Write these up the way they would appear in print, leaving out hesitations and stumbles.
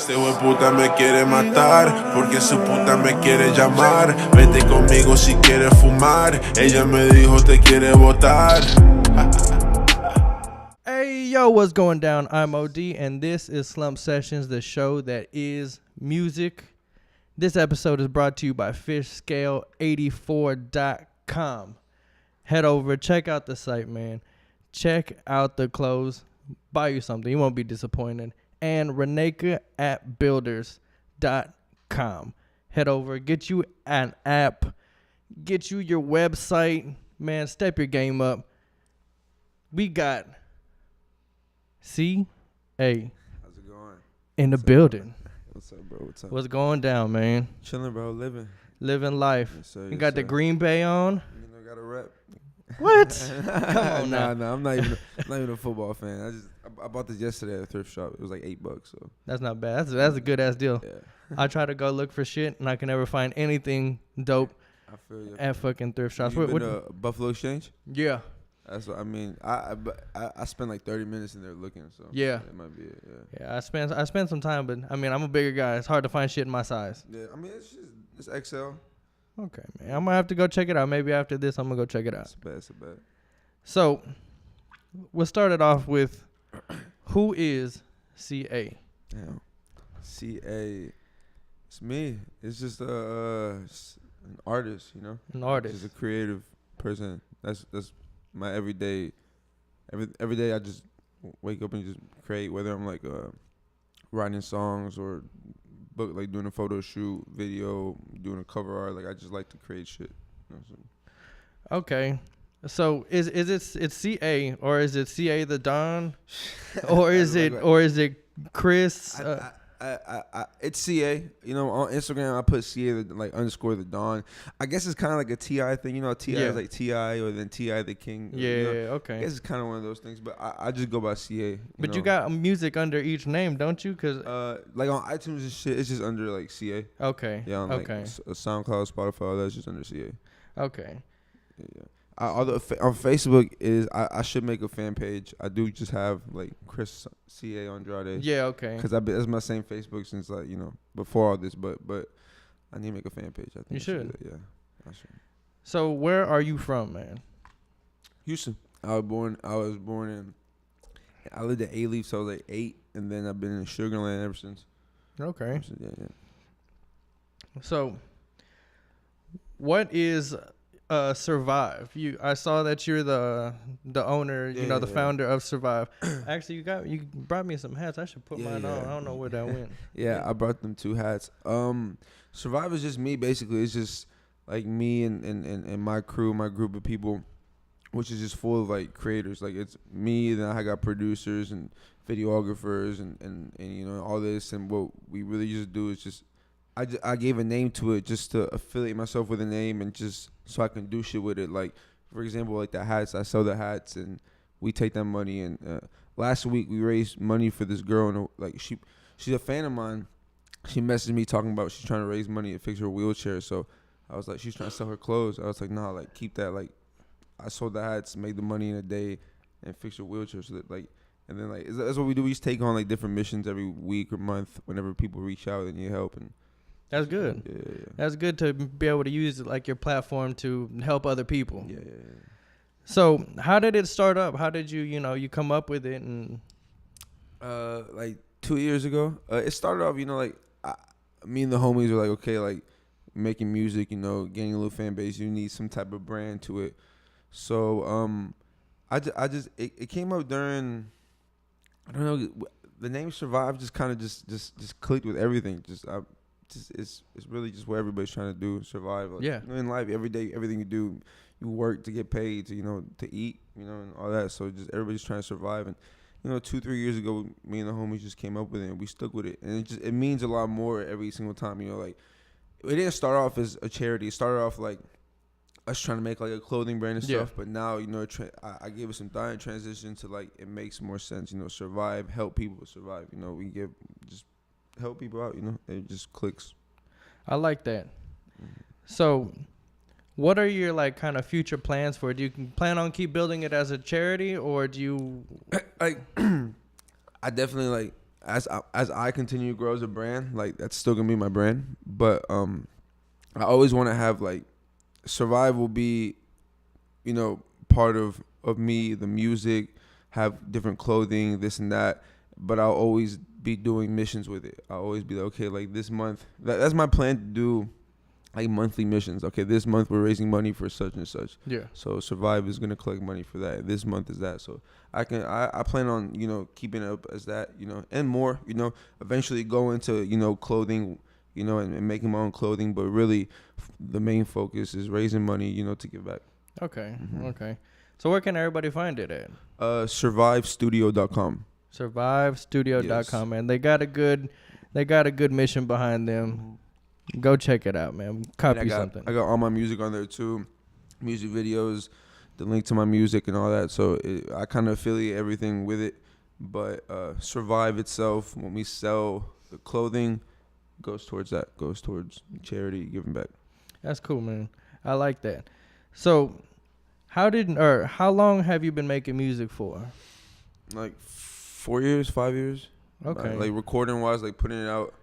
Este hijo de puta me quiere matar, porque su puta me quiere llamar. Vete conmigo si quieres fumar, ella me dijo te quiere botar. Hey, yo, what's going down? I'm OD, and this is Slump Sessions, the show that is music. This episode is brought to you by FishScale84.com. Head over, check out the site, man. Check out the clothes. Buy you something. You won't be disappointed. And RENEKA at builders.com. Head over, get you an app, get you your website. Man, step your game up. We got CA How's it going? in the building. What's up, bro? What's up? What's going down, man? Chilling, bro. Living Life. Yes, sir, You yes, got the sir. Green Bay on. You know, got a rep. What? Come on now. Nah. I'm not even a football fan. I bought this yesterday at a thrift shop. It was like $8. So That's not bad. That's a good ass deal. yeah, I try to go look for shit, and I can never find anything dope I feel you. at fucking thrift shops. You been to Buffalo Exchange? Yeah. That's what I mean. I spent like 30 minutes in there looking. So Yeah. it might be it. Yeah. Yeah, I spent some time, but I mean, I'm a bigger guy. It's hard to find shit in my size. Yeah. I mean, it's XL. Okay, man. I'm gonna have to go check it out. Maybe after this, I'm gonna go check it out. It's a bad. So, we'll start it off with who is CA? Damn. CA. It's me. It's just an artist, you know. An artist. Just a creative person. That's my everyday. Every day I just wake up and just create. Whether I'm like writing songs or doing a photo shoot, video, doing a cover art. Like I just like to create shit. You know, so. Okay. So it's CA, or is it CA the Don, or is it Chris? It's CA. You know, on Instagram I put CA like underscore the Don. I guess it's kind of like a TI thing. You know, TI is like TI or then TI the King. Yeah, you know? okay. I guess it's kind of one of those things, but I just go by CA. But you got music under each name, don't you? Cause like on iTunes and shit, it's just under like CA. Okay. Yeah, on okay. like SoundCloud, Spotify, all that's just under CA. Okay. Yeah. Although on Facebook I should make a fan page. I do just have like Chris CA Andrade. Yeah. Okay. Cause that's my same Facebook since like before all this. But I need to make a fan page. I think you should. Yeah, I should. So where are you from, man? Houston. I was born in. I lived at A-Leaf, so I was like 8, and then I've been in Sugarland ever since. Okay. Yeah. So, what is Survive? I saw that you're the owner, the founder of Survive. Actually, you brought me some hats. I should put mine on. I don't know where that went. Yeah, I brought them 2 hats. Survive is just me basically. It's just like me and my crew, my group of people, which is just full of like creators. Like it's me, then I got producers and videographers and all this. And what we really just do is just I gave a name to it just to affiliate myself with a name and just so I can do shit with it. Like, for example, like the hats, I sell the hats and we take that money. And last week we raised money for this girl, and like she's a fan of mine. She messaged me talking about she's trying to raise money to fix her wheelchair. So I was like, she's trying to sell her clothes. I was like, nah, like keep that. Like I sold the hats, made the money in a day, and fix her wheelchair. So that like, and then like that's what we do. We just take on like different missions every week or month whenever people reach out and need help. And that's good. Yeah. That's good to be able to use like your platform to help other people. Yeah. So how did it start up? How did you come up with it? And like 2 years ago, it started off. Like me and the homies were like, okay, like making music. Getting a little fan base. You need some type of brand to it. So it came up during. I don't know. The name Survive just kind of just clicked with everything. It's really just what everybody's trying to do, survive. Like, yeah. In life, every day, everything you do, you work to get paid, to to eat, and all that. So just everybody's trying to survive. And 2-3 years ago, me and the homies just came up with it, and we stuck with it. And it means a lot more every single time. Like it didn't start off as a charity. It started off like us trying to make like a clothing brand and stuff. But now I gave it some thought and transition to like it makes more sense. Survive, help people survive. We just help people out, it just clicks. I like that. So what are your like kind of future plans for it? Do you plan on keep building it as a charity, or do you like I definitely like as I continue to grow as a brand, like that's still gonna be my brand. But I always want to have like Survive will be, you know, part of me, the music, have different clothing, this and that. But I'll always be doing missions with it. I'll always be like, okay, like this month, that's my plan to do like monthly missions. Okay, this month we're raising money for such and such. Yeah. So Survive is gonna collect money for that. This month is that. So I plan on, you know, keeping it up as that, you know, and more, you know, eventually go into, you know, clothing, you know, and making my own clothing. But really, the main focus is raising money, you know, to give back. Okay. Okay. So where can everybody find it at? SurviveStudio.com. SurviveStudio.com, man. They got a good mission behind them. Go check it out, man. Copy something. I got all my music on there too, music videos, the link to my music and all that. So I kind of affiliate everything with it. But Survive itself, when we sell the clothing, goes towards that. Goes towards charity, giving back. That's cool, man. I like that. So, how long have you been making music for? Like 4 years, 5 years. Okay. Like recording wise, like putting it out,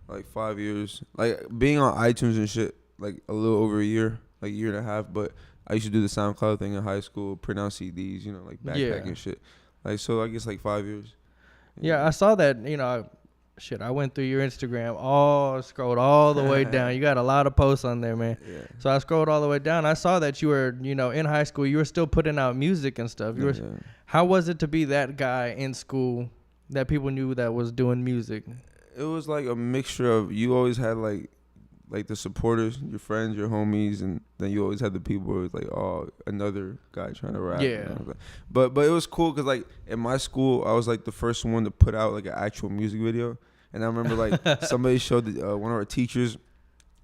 like 5 years. Like being on iTunes and shit, like a little over a year, like a year and a half. But I used to do the SoundCloud thing in high school, print out CDs, you know, like backpacking shit. Like, so I guess like 5 years. Yeah, I saw that, you know, I went through your Instagram, scrolled all the way down. You got a lot of posts on there, man. Yeah. So I scrolled all the way down. I saw that you were, you know, in high school, you were still putting out music and stuff. How was it to be that guy in school that people knew that was doing music? It was like a mixture of, you always had like the supporters, your friends, your homies, and then you always had the people who was like, oh, another guy trying to rap. Yeah. Like, but it was cool because like in my school, I was like the first one to put out like an actual music video. And I remember like somebody showed one of our teachers,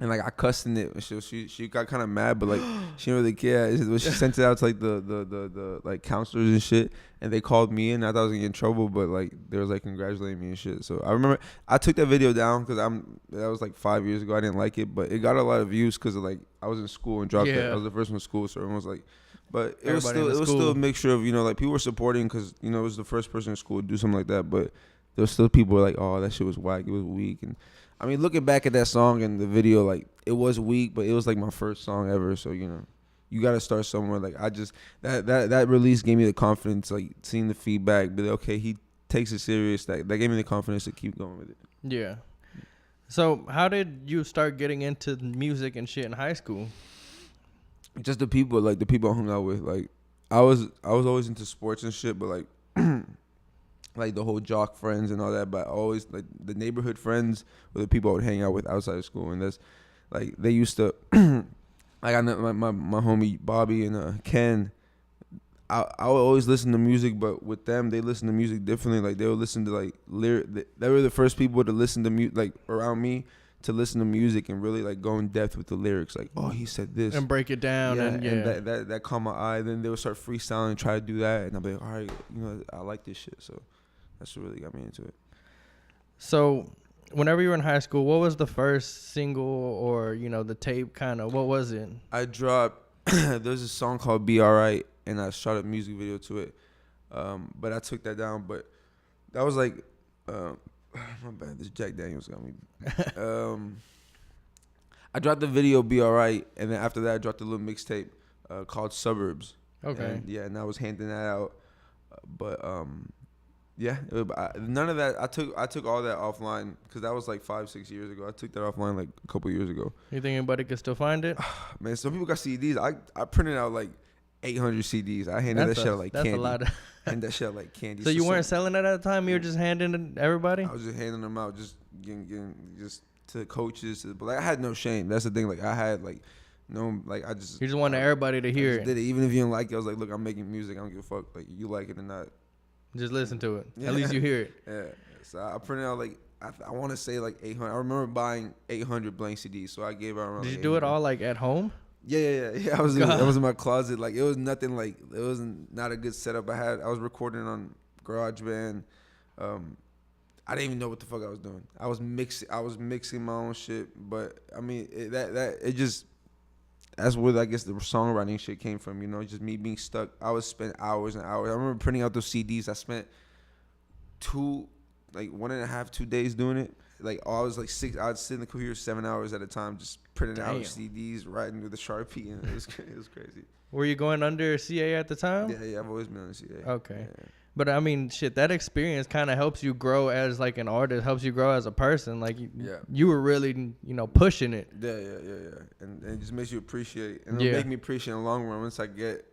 and like I cussed in it. She got kind of mad, but like she didn't really care. She sent it out to like the like counselors and shit, and they called me in. I thought I was gonna get in trouble, but like they was like congratulating me and shit. So I remember I took that video down because that was like 5 years ago. I didn't like it, but it got a lot of views because like I was in school and dropped it. I was the first one in school, so everyone was like. But it was still a mixture of, you know, like people were supporting because, you know, it was the first person in school to do something like that, but. There was still people who were like, oh, that shit was whack. It was weak. And I mean, looking back at that song and the video, like, it was weak, but it was like my first song ever. So, you know, you got to start somewhere. Like, I just, that release gave me the confidence, like, seeing the feedback. But, okay, he takes it serious. That gave me the confidence to keep going with it. Yeah. So, how did you start getting into music and shit in high school? Just the people I hung out with. Like, I was always into sports and shit, but, like, like the whole jock friends and all that, but always like the neighborhood friends were the people I would hang out with outside of school. And that's like they used to like I know my homie Bobby and Ken. I would always listen to music, but with them they listen to music differently. Like they would listen to like they were the first people to listen to music, like around me, to listen to music and really like go in depth with the lyrics. Like, oh, he said this and break it down. And that caught my eye. Then they would start freestyling and try to do that, and I'd be like, all right, you know, I like this shit. So that's what really got me into it. So, whenever you were in high school, what was the first single or, you know, the tape kind of? What was it? I dropped, there's a song called Be Alright, and I shot a music video to it. But I took that down. But that was like, my bad, this Jack Daniels got me. I dropped the video Be Alright, and then after that, I dropped a little mixtape called Suburbs. Okay. And I was handing that out. Yeah, none of that. I took all that offline because that was like 5-6 years ago. I took that offline like a couple years ago. You think anybody could still find it? Man, some people got CDs. I printed out like 800 CDs. I handed that shit out like candy. That's a lot. Handed that shit out like candy. So you weren't selling it at the time? You were just handing it to everybody? I was just handing them out, just getting just to coaches. But like, I had no shame. That's the thing. Like I had like no, like I just. You just wanted everybody to hear it. Did it even if you didn't like it? I was like, look, I'm making music. I don't give a fuck. Like you like it or not. Just listen to it. Yeah. At least you hear it. Yeah. So I printed out like I want to say like 800. I remember buying 800 blank CDs. So I gave out around. Did you do it all like at home? Yeah. I was in my closet. Like it was nothing. Like it wasn't not a good setup. I was recording on GarageBand. I didn't even know what the fuck I was doing. I was mixing my own shit. But I mean that's where I guess the songwriting shit came from, you know, just me being stuck. I would spend hours and hours. I remember printing out those CDs. I spent like 1.5, 2 days doing it. Like I was like I'd sit in the computer 7 hours at a time, just printing out CDs, writing with a Sharpie, and it was crazy. Were you going under CA at the time? Yeah, I've always been on CA. Okay. Yeah. But I mean, shit, that experience kind of helps you grow as like an artist, helps you grow as a person. Like you were really, pushing it. Yeah. And it just makes you appreciate, and it'll make me appreciate in the long run. Once I get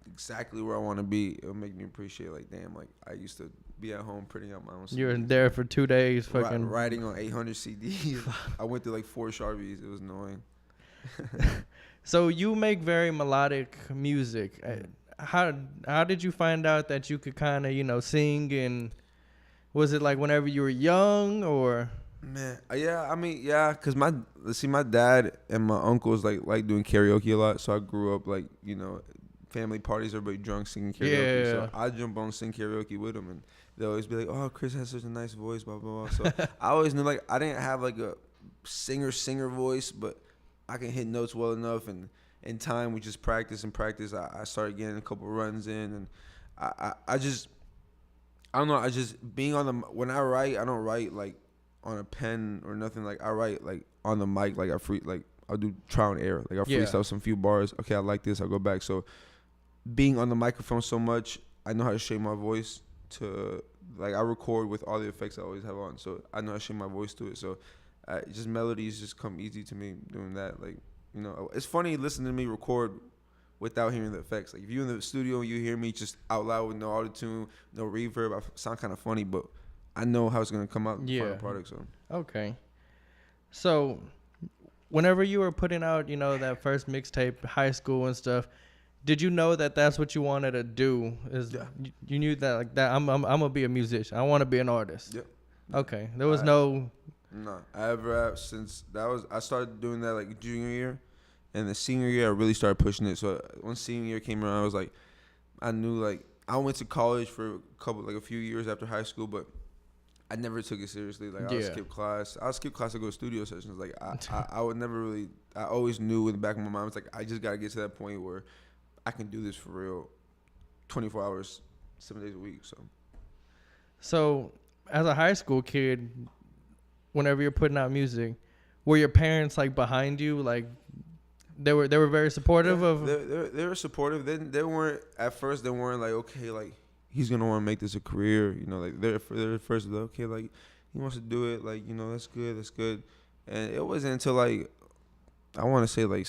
exactly where I want to be, it'll make me appreciate, like, damn, like I used to be at home printing out my own CDs. You were there for 2 days, fucking writing on 800 CDs. I went through like 4 Sharpies. It was annoying. So you make very melodic music. How did you find out that you could kind of sing? And was it like whenever you were young, or? Man, cause my dad and my uncles like doing karaoke a lot. So I grew up like family parties, everybody drunk singing karaoke. Yeah. So I jump on sing karaoke with them, and they always be like, "Oh, Chris has such a nice voice," blah blah blah. So I always knew, like, I didn't have like a singer voice, but I can hit notes well enough, and in time we just practice. I started getting a couple runs in, and I don't know. I just being on the when I write, I don't write like on a pen or nothing. Like I write like on the mic, like I'll do trial and error. Like I'll freestyle some few bars. Okay, I like this. I'll go back. So being on the microphone so much, I know how to shape my voice to, like, I record with all the effects I always have on. So I know how to shape my voice to it. So just melodies just come easy to me doing that. Like, it's funny listening to me record without hearing the effects. Like if you in the studio and you hear me just out loud with no auto-tune, no reverb, I sound kind of funny, but I know how it's going to come out in the final product. So okay. So whenever you were putting out, that first mixtape, high school and stuff, did you know that that's what you wanted to do? You knew that, like, that I'm gonna be a musician. I want to be an artist. Yep. Okay. There was no. Since I started doing that like junior year, and the senior year I really started pushing it. So when senior year came around, I knew, like, I went to college for a few years after high school, but I never took it seriously. Like, I would skip class. To go to studio sessions. Like, I would never really. I always knew in the back of my mind, it's like, I just gotta get to that point where I can do this for real, 24 hours, 7 days a week. So, as a high school kid, whenever you're putting out music, were your parents like behind you? Like, they were very supportive of. They were supportive. They weren't at first. They weren't like, okay, like, he's gonna want to make this a career. Like they're first like, okay, like, he wants to do it. Like, that's good. And it wasn't until, like, I want to say, like,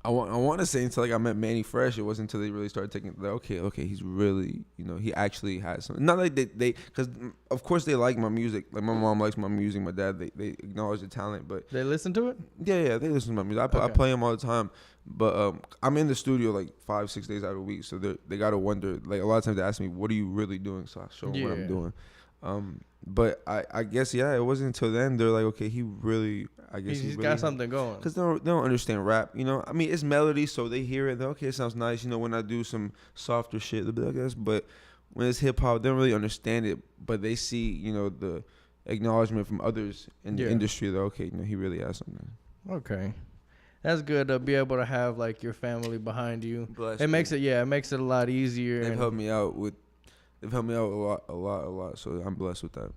I want to say until, like, I met Mannie fresh. It wasn't until they really started taking, like, okay, he's really, he actually has something. Not like they because of course they like my music. Like, my mom likes my music. My dad, they acknowledge the talent, but they listen to it. Yeah, they listen to my music. I play them all the time. But I'm in the studio like 5-6 days out of the week, so they gotta wonder. Like, a lot of times they ask me, "What are you really doing?" So I show them what I'm doing. But I guess it wasn't until then they're like, okay, he really, I guess he's really got something going. Because they don't understand rap, I mean, it's melody, so they hear it. Okay, it sounds nice. When I do some softer shit, they'll be like, yes. But when it's hip hop, they don't really understand it. But they see, the acknowledgement from others in the industry. That okay, he really has something. Okay. That's good to be able to have, like, your family behind you. Bless it makes it a lot easier. They've helped me out a lot. So I'm blessed with that.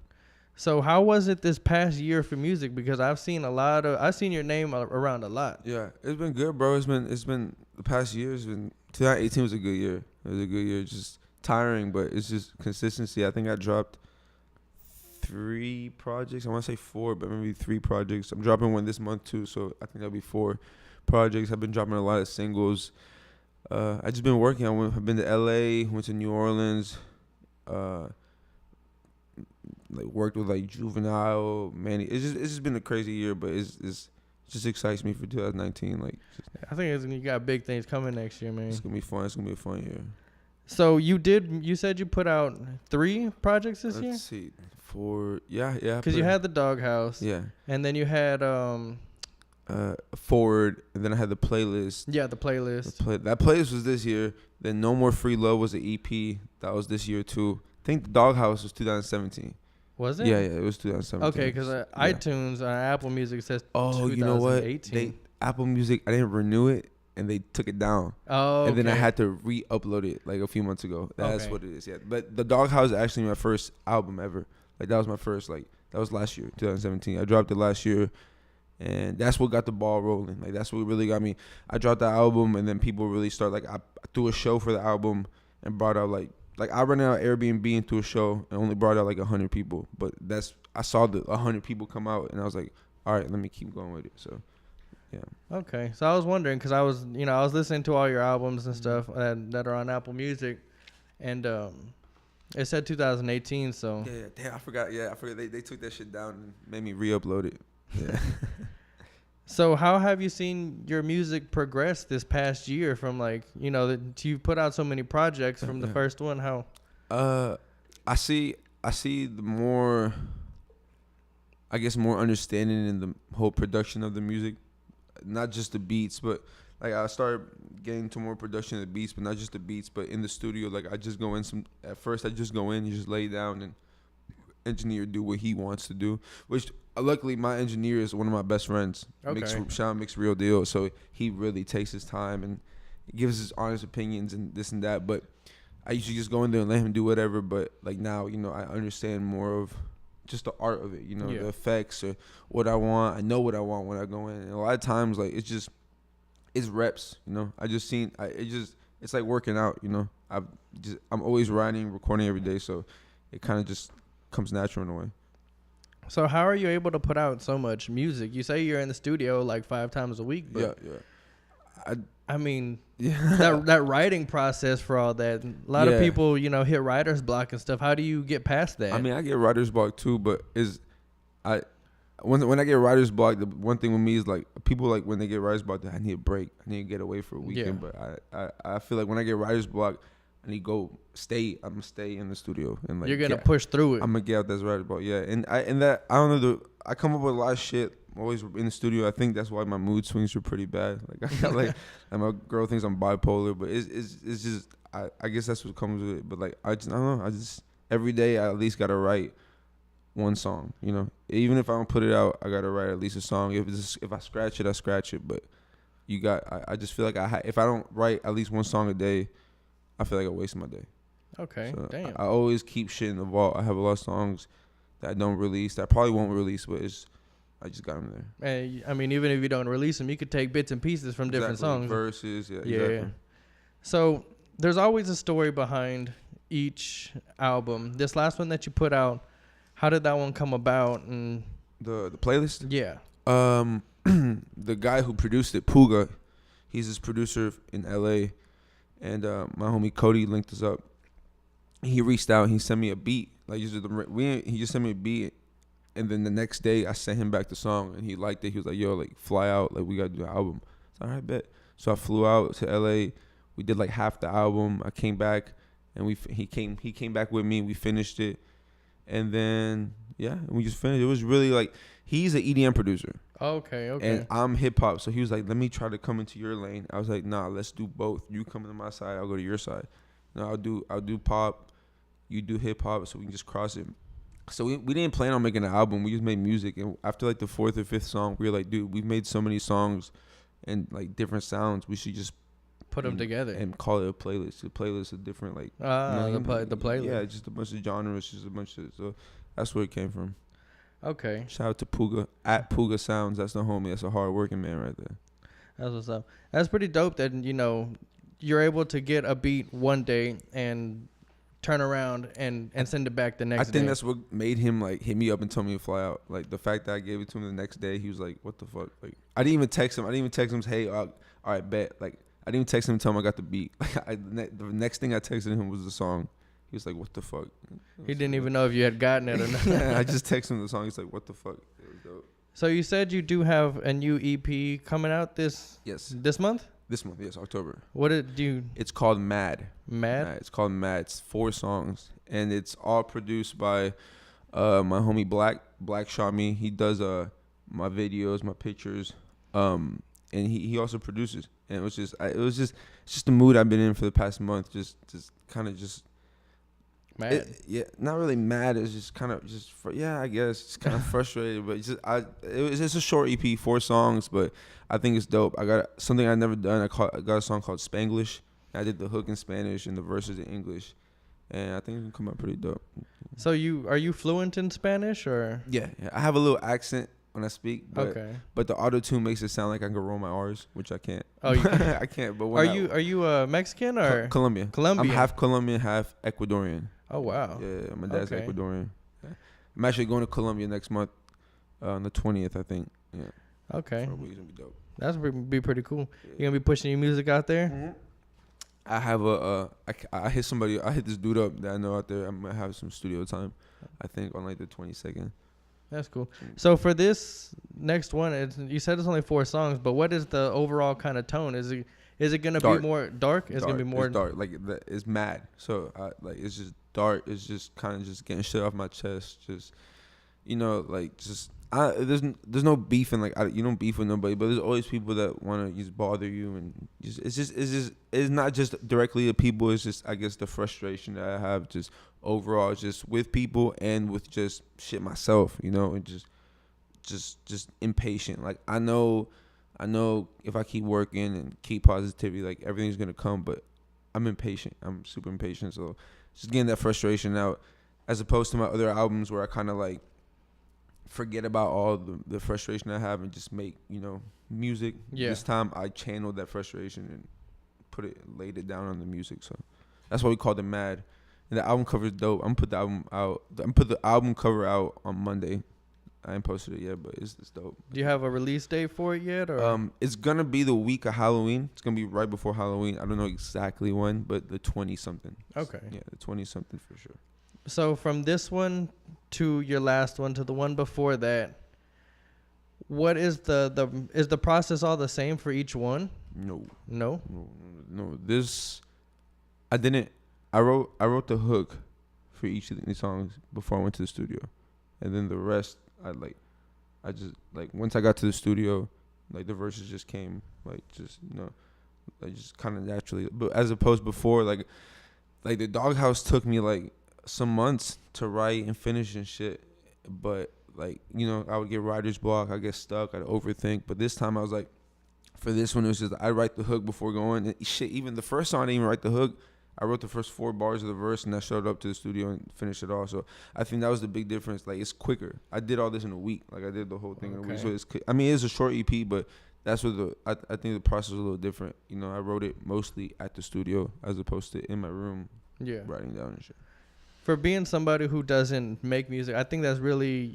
So how was it this past year for music? Because I've seen your name around a lot. Yeah, it's been good, bro. It's been the past year. 2018 was a good year. It was a good year. Just tiring, but it's just consistency. I think I dropped 3 projects. I want to say 4, but maybe 3 projects. I'm dropping one this month too, so I think that'll be 4 projects. I've been dropping a lot of singles. I just been working. I've been to LA, went to New Orleans, like, worked with, like, Juvenile, Mannie. It's just been a crazy year, but it just excites me for 2019. Like, I think you got big things coming next year, man. It's gonna be fun. It's gonna be a fun year. So you said you put out 3 projects this year? Let's see. 4, yeah. Because you had the Doghouse. Yeah. And then you had Forward, and then I had the playlist. Yeah, the playlist. That playlist was this year. Then No More Free Love was an EP. That was this year too. I think the Doghouse was 2017. Was it? Yeah, it was 2017. Okay, because iTunes, Apple Music says 2018. You know what? Apple Music, I didn't renew it, and they took it down. Oh, and then I okay. had to re-upload it like a few months ago. That's Okay. what it is. Yeah, but the Doghouse is actually my first album ever. Like that was my first that was last year, 2017. I dropped it last year, and that's what got the ball rolling. Like that's what really got me. I dropped the album, and then people really start I threw a show for the album and brought out like I ran out Airbnb and threw a show and only brought out like 100 people. But I saw the 100 people come out, and I was like, all right, let me keep going with it. So. Yeah. Okay, so I was wondering because I was listening to all your albums and stuff that are on Apple Music, and it said 2018. So Yeah, damn, I forgot. Yeah, I forgot they took that shit down and made me re-upload it. Yeah. So how have you seen your music progress this past year from you put out so many projects from the first one? How? I see the more, I guess, more understanding in the whole production of the music, not just the beats, but like I started getting to more production of the beats, but not just the beats, but in the studio. Like I just go in at first I just go in, you just lay down and engineer do what he wants to do, which luckily my engineer is one of my best friends. Okay. Sean Mix Real Deal, so he really takes his time and gives his honest opinions and this and that. But I usually just go in there and let him do whatever. But like now, I understand more of just the art of it, the effects or what I want. I know what I want when I go in. And a lot of times, like it's reps. I just seen. It's like working out. I'm always writing, recording every day, so it kind of just comes natural in a way. So how are you able to put out so much music? You say you're in the studio like 5 times a week, but yeah. I mean, Yeah. that writing process for all that. A lot of people, hit writer's block and stuff. How do you get past that? I mean, I get writer's block too, but when I get writer's block, the one thing with me is like people like when they get writer's block, I need a break. I need to get away for a weekend. Yeah. But I feel like when I get writer's block, I need to go stay. I'm gonna stay in the studio and like you're gonna push through it. I'm gonna get out that writer's block. Yeah, and I don't know. I come up with a lot of shit. I'm always in the studio. I think that's why my mood swings are pretty bad. Like I got and my girl thinks I'm bipolar, but it's just I guess that's what comes with it. But like I don't know. Every day I at least gotta write one song. Even if I don't put it out, I gotta write at least a song. If I scratch it, I scratch it. But I just feel like if I don't write at least one song a day, I feel like I waste my day. Okay, So damn. I always keep shit in the vault. I have a lot of songs that I don't release, that I probably won't release, but I just got them there. And I mean, even if you don't release them, you could take bits and pieces from different songs. Verses, yeah, Yeah. exactly. So there's always a story behind each album. This last one that you put out, how did that one come about? And The playlist? yeah. The guy who produced it, Puga, he's this producer in LA, and my homie Cody linked us up. He reached out, he sent me a beat. Like he just sent me a beat, and then the next day I sent him back the song, and he liked it. He was like, "Yo, like fly out, like we gotta do an album." So all right, bet. So I flew out to LA. We did like half the album. I came back, and he came back with me. We finished it, and then we just finished. It was really like he's an EDM producer. Okay. And I'm hip hop, so he was like, "Let me try to come into your lane." I was like, "Nah, let's do both. You come to my side, I'll go to your side. No, I'll do pop, you do hip hop, so we can just cross it." So we didn't plan on making an album. We just made music, and after like the 4th or 5th song, we were like, "Dude, we've made so many songs, and like different sounds. We should just put them together and call it a playlist. A playlist of different like the playlist. Yeah, just a bunch of genres, just a bunch of so that's where it came from. Okay. Shout out to Puga at Puga Sounds. That's the homie. That's a hard working man right there. That's what's up. That's pretty dope that, you're able to get a beat one day and turn around and send it back the next day. I think that's what made him like hit me up and tell me to fly out. Like the fact that I gave it to him the next day, he was like, "What the fuck?" Like I didn't even text him. "Hey, all right, bet." Like I didn't even text him and tell him I got the beat. Like the next thing I texted him was the song. He was like, "What the fuck?" He didn't even know if you had gotten it or not. I just texted him the song. He's like, "What the fuck?" It was dope. So you said you do have a new EP coming out this month? This month, yes, October. What did you? It's called Mad. Mad? It's called Mad. It's 4 songs, and it's all produced by my homie Black shot me. He does my videos, my pictures, and he also produces. And it's just the mood I've been in for the past month. Just kind of just Mad. Yeah, not really mad. It's just kind of I guess it's kind of frustrated. But it's a short EP, 4 songs, but I think it's dope. I got something I never done. I got a song called Spanglish. I did the hook in Spanish and the verses in English, and I think it can come out pretty dope. So are you fluent in Spanish or? Yeah, I have a little accent when I speak, but, Okay. but the auto tune makes it sound like I can roll my R's, which I can't. Oh, you can't. I can't. But Are you Mexican or Colombian? Colombian? I'm half Colombian, half Ecuadorian. Oh wow. Yeah, my dad's Okay. Ecuadorian. Yeah. I'm actually going to Colombia next month, on the 20th, I think. Yeah. Okay. For a week, it's gonna be dope. That's be pretty cool. You gonna be pushing your music out there? Mm-hmm. I have I hit somebody. I hit this dude up that I know out there. I'm gonna have some studio time. I think on like the 22nd. That's cool. So for this next one, you said it's only 4 songs, but what is the overall kind of tone? Is it gonna Dark. be more dark? It's gonna be more It's dark. Like it's mad. So it's just dark. It's just kind of just getting shit off my chest. Just like just there's no beef and you don't beef with nobody, but there's always people that want to just bother you, and it's not just directly to people. It's just I guess the frustration that I have just overall just with people and with just shit myself, and just impatient. Like I know if I keep working and keep positivity, like everything's gonna come, but I'm impatient. I'm super impatient, so just getting that frustration out, as opposed to my other albums where I kind of like forget about all the frustration I have and just make music. Yeah. This time I channeled that frustration and laid it down on the music. So that's why we called it Mad. And the album cover is dope. I'm gonna put the album cover out on Monday. I ain't posted it yet, but it's dope. Do you have a release date for it yet? Or it's gonna be the week of Halloween. It's gonna be right before Halloween. I don't know exactly when, but the 20-something. Okay. Yeah, the 20-something for sure. So from this one to your last one to the one before that, what is the process all the same for each one? No. This I wrote the hook for each of these songs before I went to the studio, and then the rest I just once I got to the studio, like the verses just came just kind of naturally. But as opposed before, like the Doghouse took me like some months to write and finish and shit, but I would get writer's block, I get stuck, I'd overthink. But this time I was like, for this one it was just I write the hook before going, and shit, even the first song I didn't even write the hook. I wrote the first 4 bars of the verse and I showed up to the studio and finished it all. So I think that was the big difference. Like it's quicker. I did all this in a week. Like I did the whole thing in a week. So it's a short EP, but that's what I think the process is a little different. I wrote it mostly at the studio as opposed to in my room. Yeah. Writing down and shit. For being somebody who doesn't make music, I think that's really,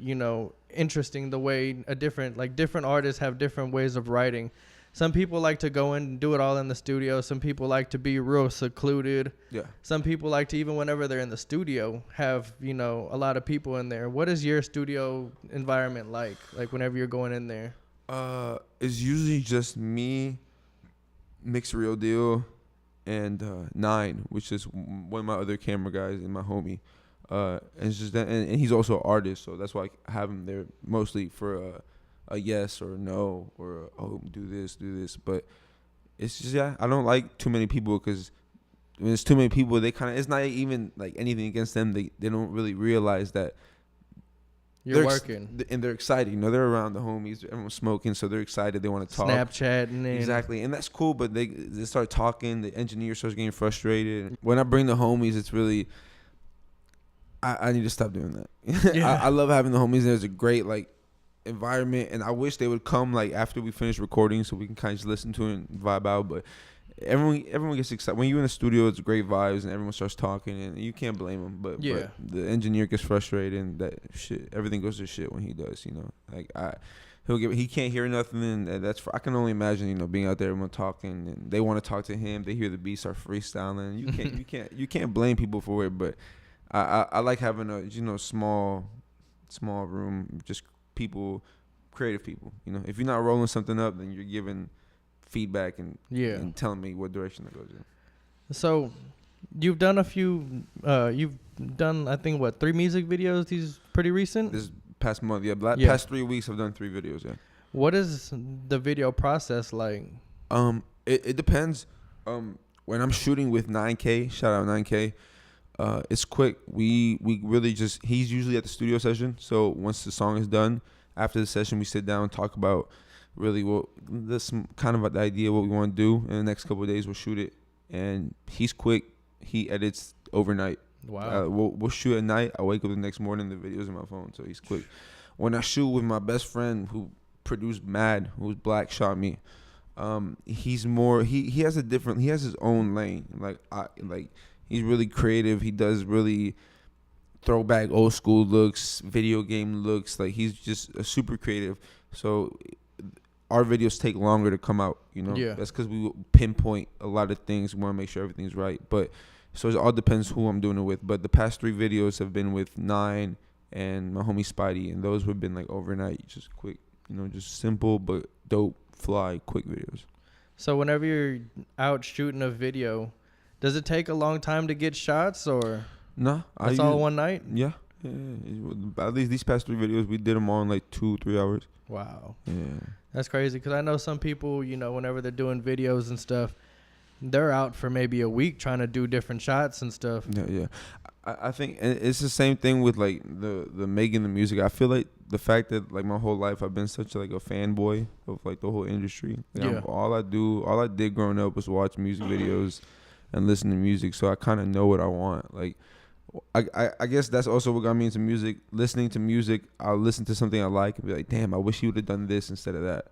interesting the way different artists have different ways of writing. Some people like to go in and do it all in the studio. Some people like to be real secluded. Yeah. Some people like to, even whenever they're in the studio, have, a lot of people in there. What is your studio environment like whenever you're going in there? It's usually just me, Mix Real Deal, and 9, which is one of my other camera guys and my homie. And it's just that, and he's also an artist, so that's why I have him there mostly for a yes or no or do this. But it's just I don't like too many people, because when there's too many people, it's not even like anything against them. They don't really realize that you're working, and they're excited. They're around the homies, everyone's smoking, so they're excited. They want to talk, Snapchatting, exactly, and that's cool. But they start talking. The engineer starts getting frustrated. When I bring the homies, it's really I need to stop doing that. Yeah. I love having the homies. There's a great environment, and I wish they would come after we finish recording so we can kind of just listen to it and vibe out. But everyone gets excited when you're in the studio. It's great vibes and everyone starts talking, and you can't blame them. But the engineer gets frustrated, and that shit, everything goes to shit when he does. He can't hear nothing, and I can only imagine being out there, everyone talking, and they want to talk to him. They hear the beat, start freestyling. You can't blame people for it. But I like having a small room, just people, creative people. If you're not rolling something up, then you're giving feedback and telling me what direction it goes in. So you've done you've done I think 3 music videos, these pretty recent? This past month, past 3 weeks I've done 3 videos. What is the video process like? It depends. When I'm shooting with 9K, shout out 9K, It's quick. We really just, he's usually at the studio session. So once the song is done, after the session, we sit down and talk about really what this kind of the idea what we want to do. In the next couple of days, we'll shoot it. And he's quick. He edits overnight. Wow. We'll shoot at night. I wake up the next morning, the video's in my phone. So he's quick. When I shoot with my best friend who produced Mad, who's black, shot me. He's more. He has a different. He has his own lane. Like he's really creative. He does really throwback old school looks, video game looks. Like he's just a super creative. So our videos take longer to come out. You know. Yeah. That's because we pinpoint a lot of things. We want to make sure everything's right. But so it all depends who I'm doing it with. But the past 3 videos have been with 9 and my homie Spidey, and those have been like overnight, just quick. You know, just simple but dope, fly, quick videos. So whenever you're out shooting a video, does it take a long time to get shots, or Nah, that's all one night? Yeah. At least these past 3 videos, we did them all in like 2-3 hours. Wow. Yeah. That's crazy, because I know some people, you know, whenever they're doing videos and stuff, they're out for maybe a week trying to do different shots and stuff. Yeah. I think it's the same thing with like the making the music. I feel like the fact that like my whole life I've been such like a fanboy of like the whole industry. Like Yeah. all I did growing up was watch music videos and listen to music. So I kind of know what I want. Like I guess that's also what got me into music. Listening to music, I'll listen to something I like and be like, damn, I wish you would have done this instead of that.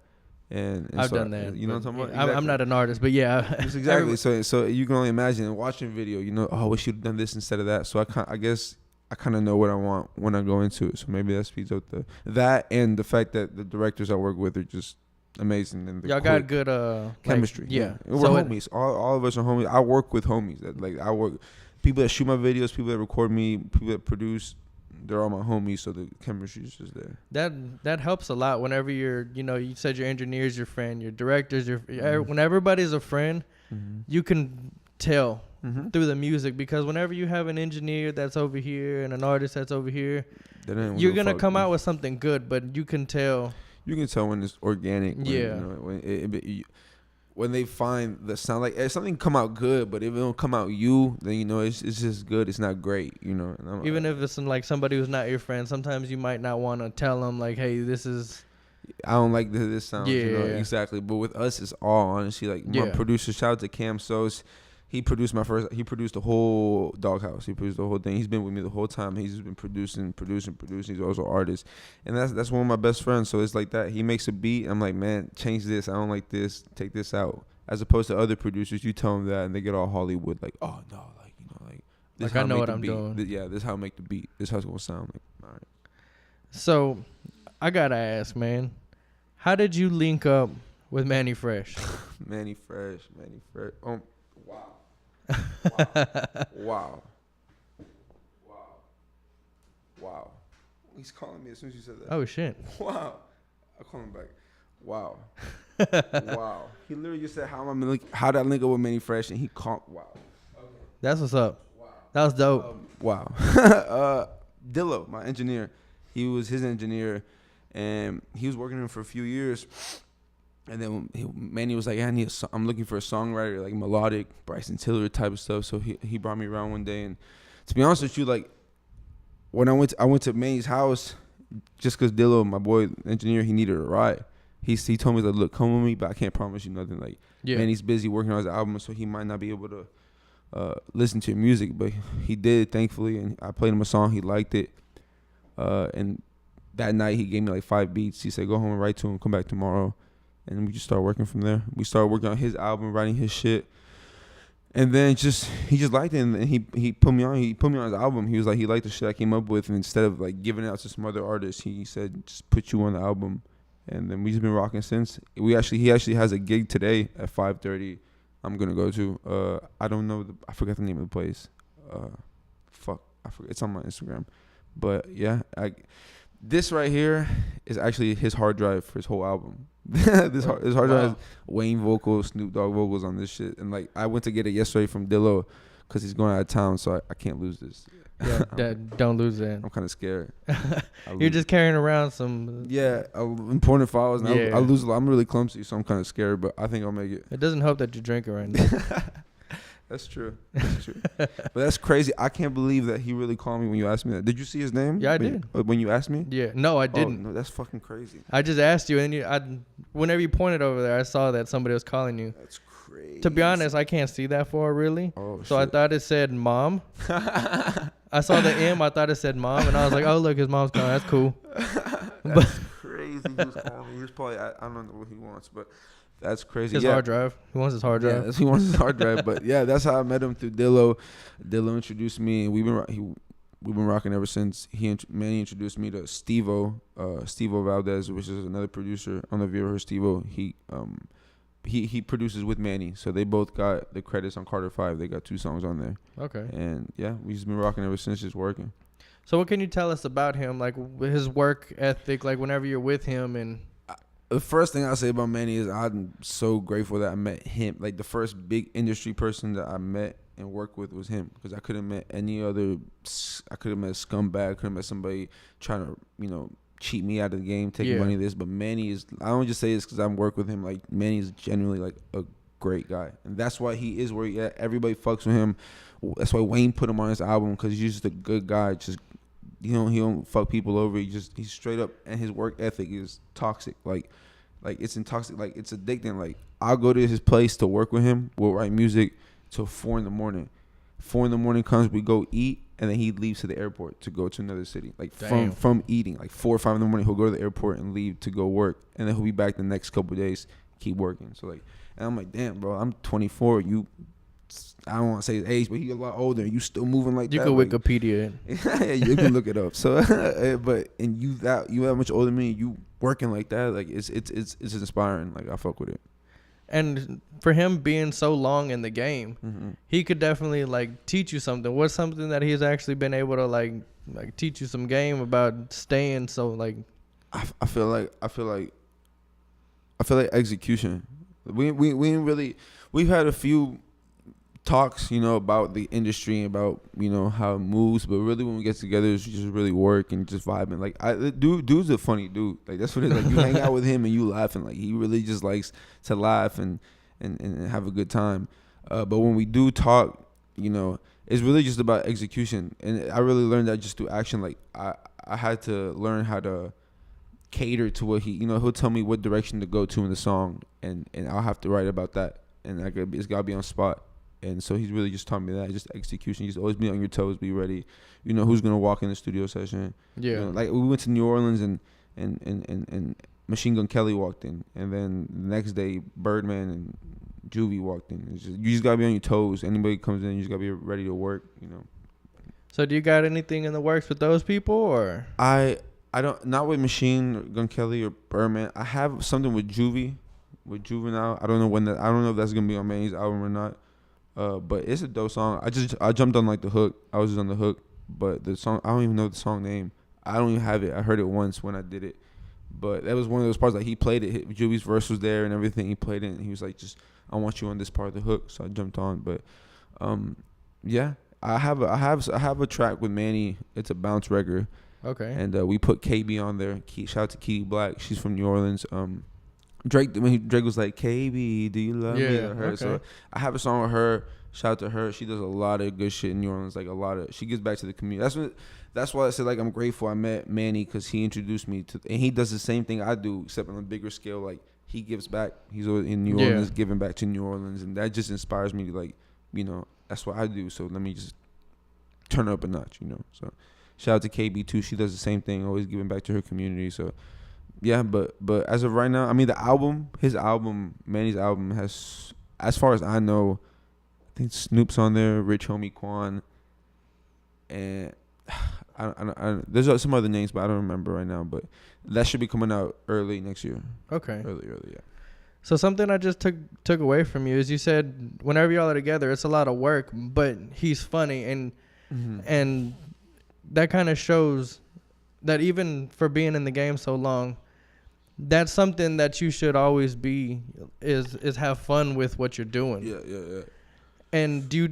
And I've so, done that. You know what I'm talking about? I'm Exactly. not an artist, but yeah. Yes, exactly. So you can only imagine watching a video. You know, oh, I wish you'd done this instead of that. So I guess I kind of know what I want when I go into it. So maybe that speeds up that and the fact that the directors I work with are just amazing and Y'all got good chemistry. Like, yeah. We're So homies. All of us are homies. I work with homies. I work people that shoot my videos, people that record me, people that produce. They're all my homies, so the chemistry is just there. That helps a lot whenever you're, you know, you said your engineer's your friend, your director's when everybody's a friend, you can tell through the music, because whenever you have an engineer that's over here and an artist that's over here, you're going to come out with something good, but you can tell. You can tell when it's organic. When, yeah. You know, when they find the sound, like if something come out good, but if it don't come out then you know it's just good. It's not great, you know. Even if it's like somebody who's not your friend, sometimes you might not want to tell them like, hey, this is. I don't like this sound. Yeah, you know, exactly. But with us, it's all honestly like my producer. Shout out to Cam Sos. He produced He produced the whole Doghouse. He produced the whole thing. He's been with me the whole time. He's just been producing. He's also an artist, and that's one of my best friends. So it's like that. He makes a beat. I'm like, man, change this. I don't like this. Take this out. As opposed to other producers, you tell them that, and they get all Hollywood, like, oh no, like you know, like this. Like I know what I'm doing. Yeah, this is how I make the beat. This is how it's gonna sound. Like, all right. So, I gotta ask, man, how did you link up with Mannie Fresh? Mannie Fresh. Oh, wow. Wow. He's calling me as soon as you said that. Oh shit. Wow. I'll call him back. Wow. Wow. He literally just said, how did I link up with Mannie Fresh? And he called. Wow. Okay. That's what's up. Wow. That was dope. Wow. Dillo, my engineer. He was his engineer, and he was working with him for a few years. And then Mannie was like, I'm looking for a songwriter, like melodic, Bryson Tiller type of stuff. So he brought me around one day. And to be honest with you, like, when I went to Mannie's house, just because Dillo, my boy engineer, he needed a ride. He told me, like, look, come with me, but I can't promise you nothing. Like, Mannie's busy working on his album, so he might not be able to listen to your music. But he did, thankfully, and I played him a song. He liked it. And that night, he gave me, like, 5 beats. He said, go home and write to him, come back tomorrow. And we just started working from there. We started working on his album, writing his shit. And then he just liked it, and he put me on. He put me on his album. He was like, he liked the shit I came up with, and instead of like giving it out to some other artists, he said, just put you on the album. And then we just been rocking since. He actually has a gig today at 5:30. I'm gonna go to. I don't know. I forgot the name of the place. I forget. It's on my Instagram. But yeah, this right here is actually his hard drive for his whole album. His hard drive has Wayne vocals, Snoop Dogg vocals on this shit. And like I went to get it yesterday from Dillo because he's going out of town, so I can't lose this. Yeah, don't lose that. I'm kind of scared. You're just carrying around some. Yeah, important files. And I lose a lot. I'm really clumsy, so I'm kind of scared, but I think I'll make it. It doesn't help that you're drinking right now. That's true. That's true. But that's crazy. I can't believe that he really called me when you asked me that. Did you see his name? Yeah, I did. When you asked me? Yeah. No, I didn't. Oh, no, that's fucking crazy. I just asked you, and whenever you pointed over there, I saw that somebody was calling you. That's crazy. To be honest, I can't see that far really. Oh, so I thought it said mom. I saw the M. I thought it said mom, and I was like, oh look, his mom's calling. That's cool. That's crazy. He was calling me. He was probably I don't know what he wants, but. That's crazy. His hard drive. He wants his hard drive. Yeah, he wants his hard drive. But yeah, that's how I met him through Dillo. Dillo introduced me, and we've been rocking ever since. Manny introduced me to Steve-O Valdez, which is another producer. I don't know if you ever heard Steve-O. He produces with Manny, so they both got the credits on Carter 5. They got 2 songs on there. Okay. And yeah, we've just been rocking ever since, just working. So what can you tell us about him, like his work ethic, like whenever you're with him and. The first thing I'll say about Manny is I'm so grateful that I met him. Like, the first big industry person that I met and worked with was him, because I could have met any other. I could have met a scumbag. I could have met somebody trying to, cheat me out of the game, take money of this. But Manny is. I don't just say this because I'm working with him. Like, Manny is genuinely like a great guy, and that's why he is where he at. Everybody fucks with him. That's why Wayne put him on his album, because he's just a good guy. Just. He don't fuck people over. He's straight up, and his work ethic is toxic. Like it's intoxic. Like, it's addicting. Like, I'll go to his place to work with him. We'll write music till 4 a.m. 4 a.m. comes, we go eat, and then he leaves to the airport to go to another city. Like, from eating, like 4 or 5 a.m, he'll go to the airport and leave to go work, and then he'll be back the next couple of days, keep working. So like, and I'm like, damn, bro, I'm 24. I don't want to say his age, but he's a lot older, and you still moving like that. You can Wikipedia it. Yeah, you can look it up. So, but you that much older than me, you working like that, like it's inspiring. Like, I fuck with it. And for him being so long in the game, he could definitely like teach you something. What's something that he's actually been able to like teach you some game about staying so like? I feel like execution. We ain't really. We've had a few talks, about the industry and about, how it moves, but really when we get together, it's just really work and just vibing. Like, dude's a funny dude. Like, that's what it is. Like, you hang out with him and you laughing. Like, he really just likes to laugh and have a good time. But when we do talk, it's really just about execution. And I really learned that just through action. Like, I had to learn how to cater to what he'll tell me what direction to go to in the song, and I'll have to write about that, and it's gotta be on spot. And so he's really just taught me that, just execution. Just always be on your toes, be ready. You know who's gonna walk in the studio session. Yeah. Like, we went to New Orleans and Machine Gun Kelly walked in, and then the next day Birdman and Juvie walked in. You just gotta be on your toes. Anybody comes in, you just gotta be ready to work. So do you got anything in the works with those people, or? I don't, not with Machine Gun Kelly or Birdman. I have something with Juvie, with Juvenile. I don't know if that's gonna be on Manny's album or not. But it's a dope song. I jumped on like the hook. I was just on the hook, but the song, I don't even know the song name. I don't even have it. I heard it once when I did it, but that was one of those parts. Like, he played it. Juvie's verse was there and everything. He played it, and he was like, "Just, I want you on this part of the hook." So I jumped on. But, yeah, I have a track with Manny. It's a bounce record. Okay. And we put KB on there. Shout out to Kitty Black. She's from New Orleans. Drake was like, KB, do you love me? Or her. Okay. So I have a song with her. Shout out to her. She does a lot of good shit in New Orleans. Like, she gives back to the community. That's why I said, like, I'm grateful I met Manny, because he introduced me to, and he does the same thing I do, except on a bigger scale. Like, he gives back. He's in New Orleans, giving back to New Orleans, and that just inspires me to, like, that's what I do. So let me just turn up a notch, So shout out to KB too. She does the same thing, always giving back to her community. So. Yeah, but as of right now, I mean, Manny's album has, as far as I know, I think Snoop's on there, Rich Homie Quan, and I there's some other names, but I don't remember right now. But that should be coming out early next year. Okay. Early, yeah. So something I just took away from you is you said whenever y'all are together, it's a lot of work, but he's funny, and that kind of shows that even for being in the game so long, that's something that you should always be is have fun with what you're doing. Yeah. And do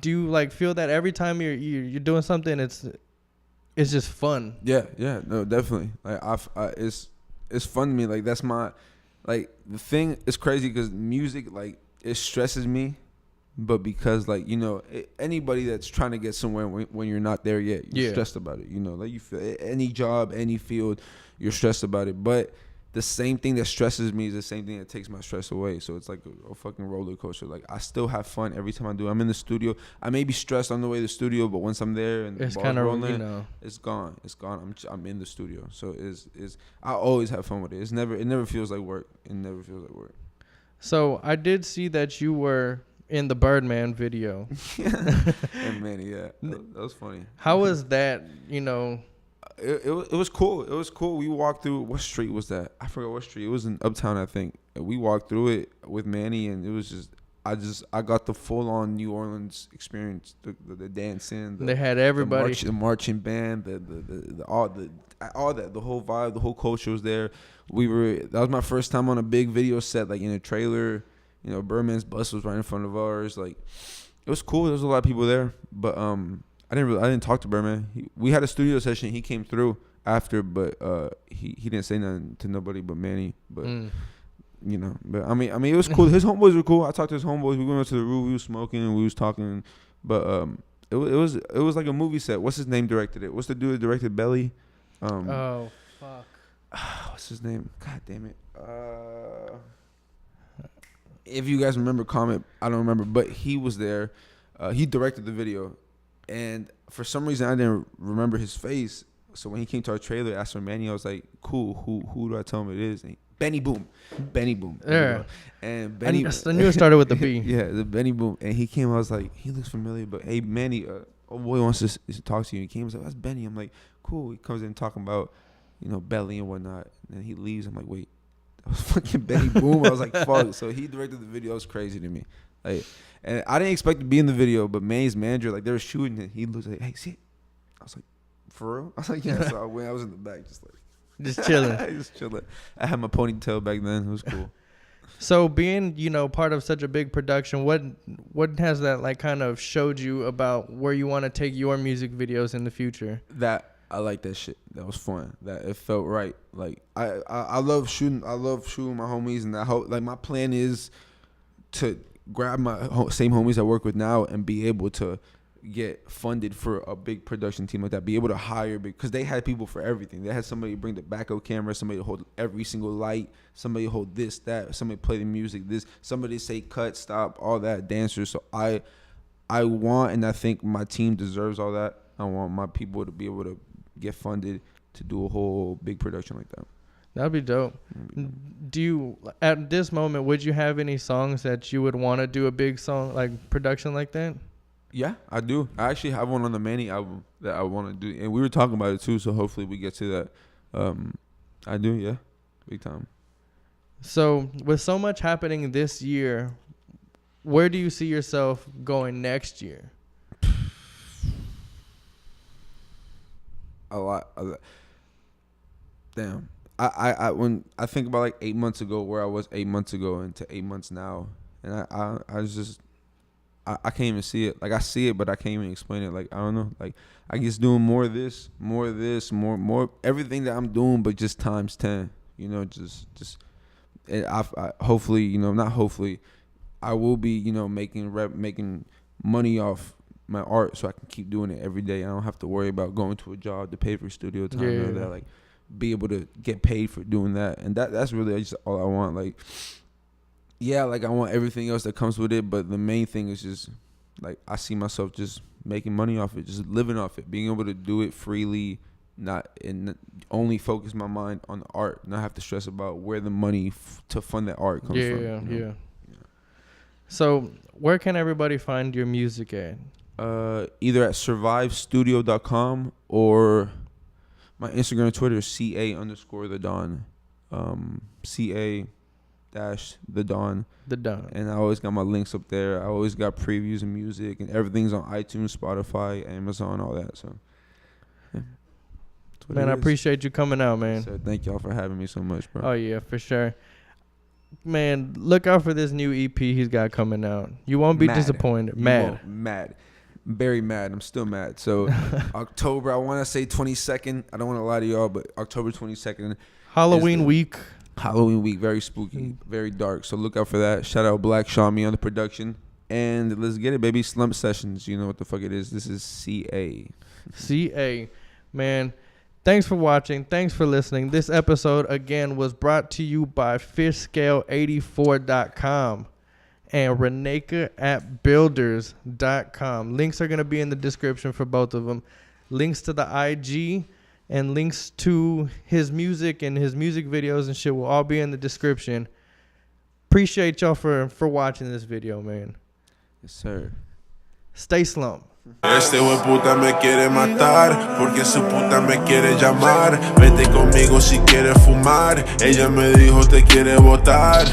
you like feel that every time you're doing something, it's just fun? Yeah, no, definitely. Like, it's fun to me. Like, that's my, like, the thing is crazy because music, like, it stresses me, but because like anybody that's trying to get somewhere when you're not there yet, you're stressed about it. Like you feel any job, any field, you're stressed about it. But the same thing that stresses me is the same thing that takes my stress away. So it's like a fucking roller coaster. Like I still have fun every time I do. I'm in the studio. I may be stressed on the way to the studio, but once I'm there and it's kind of rolling, it's gone. It's gone. I'm in the studio. So I always have fun with it. It never feels like work. It never feels like work. So I did see that you were in the Birdman video. And Mannie, that was funny. How was that? It was cool. It was cool. We walked through. What street was that? I forgot what street. It was in Uptown, I think. And we walked through it with Mannie, and it was just. I got the full on New Orleans experience. The dancing. They had everybody. The marching band. All that. The whole vibe. The whole culture was there. That was my first time on a big video set, like in a trailer. Birdman's bus was right in front of ours. Like, it was cool. There was a lot of people there, but I didn't talk to Birdman. We had a studio session. He came through after, but he didn't say nothing to nobody but Mannie. But but I mean it was cool. His homeboys were cool. I talked to his homeboys. We went up to the roof. We was smoking and we was talking. But it was like a movie set. What's his name directed it? What's the dude that directed Belly? Oh fuck. What's his name? God damn it. If you guys remember, comment. I don't remember, but he was there. He directed the video. And for some reason, I didn't remember his face. So when he came to our trailer, asked for Mannie, I was like, cool, who do I tell him it is? And Benny Boom. Yeah. And Benny. I knew it started with the B. Yeah, the Benny Boom. And he came, I was like, he looks familiar, but hey, Mannie, old boy wants to talk to you. He came, I was like, that's Benny. I'm like, cool. He comes in talking about, Belly and whatnot. And then he leaves. I'm like, wait, that was fucking Benny Boom. I was like, fuck. So he directed the video. It was crazy to me. Like, and I didn't expect to be in the video, but Mannie's manager, like, they were shooting it. He was like, hey, see it? I was like, for real? I was like, yeah. So I was in the back, just chilling. Just chilling. I had my ponytail back then. It was cool. So being, part of such a big production, what has that like kind of showed you about where you want to take your music videos in the future? That I like that shit. That was fun. That it felt right. Like I love shooting. I love shooting my homies, and I hope like my plan is to grab my same homies I work with now and be able to get funded for a big production team like that. Be able to hire because they had people for everything. They had somebody bring the backup camera, somebody to hold every single light, somebody hold this, that, somebody play the music, this, somebody say cut, stop, all that, dancers. So I want, and I think my team deserves all that. I want my people to be able to get funded to do a whole big production like that. That'd be dope. Do you, at this moment, would you have any songs that you would want to do a big song, like production like that? Yeah, I do. I actually have one on the Mannie album that I want to do. And we were talking about it too, so hopefully we get to that. I do, yeah. Big time. So with so much happening this year, where do you see yourself going next year? A lot. Damn. I when I think about like 8 months ago, where I was 8 months ago into 8 months now, and I was just I can't even see it. Like I see it, but I can't even explain it. Like I don't know. Like I guess doing more of this, more everything that I'm doing, but just times 10. Just I hopefully not hopefully, I will be making money off my art, so I can keep doing it every day. I don't have to worry about going to a job to pay for studio time or that. Like be able to get paid for doing that, and that's really just all I want. Like. Yeah, like I want everything else that comes with it, but the main thing is just like I see myself just making money off it, just living off it, being able to do it freely, not and only focus my mind on the art, not have to stress about where the money to fund that art comes from. Yeah. So where can everybody find your music at? Either at survivestudio.com or my Instagram and Twitter is CA_the Don. CA -the Dawn. The Dawn. And I always got my links up there. I always got previews of music, and everything's on iTunes, Spotify, Amazon, all that. So, yeah. Man, I appreciate you coming out, man. So thank y'all for having me so much, bro. Oh, yeah, for sure. Man, look out for this new EP he's got coming out. You won't be disappointed. Mad. Very mad. I'm still mad. So, October, I want to say 22nd. I don't want to lie to y'all, but October 22nd. Halloween week, very spooky, very dark. So look out for that. Shout out Black Shami on the production. And let's get it, baby. Slump Sessions. You know what the fuck it is. This is CA. CA. Man, thanks for watching. Thanks for listening. This episode, again, was brought to you by fishscale84.com and RENEKA at builders.com. Links are going to be in the description for both of them. Links to the IG and links to his music and his music videos and shit will all be in the description. Appreciate y'all for watching this video, man. Yes, sir. Stay slump. Este hueputa me quiere matar porque su puta me quiere llamar. Vete conmigo si quieres fumar. Ella me dijo te quiere botar.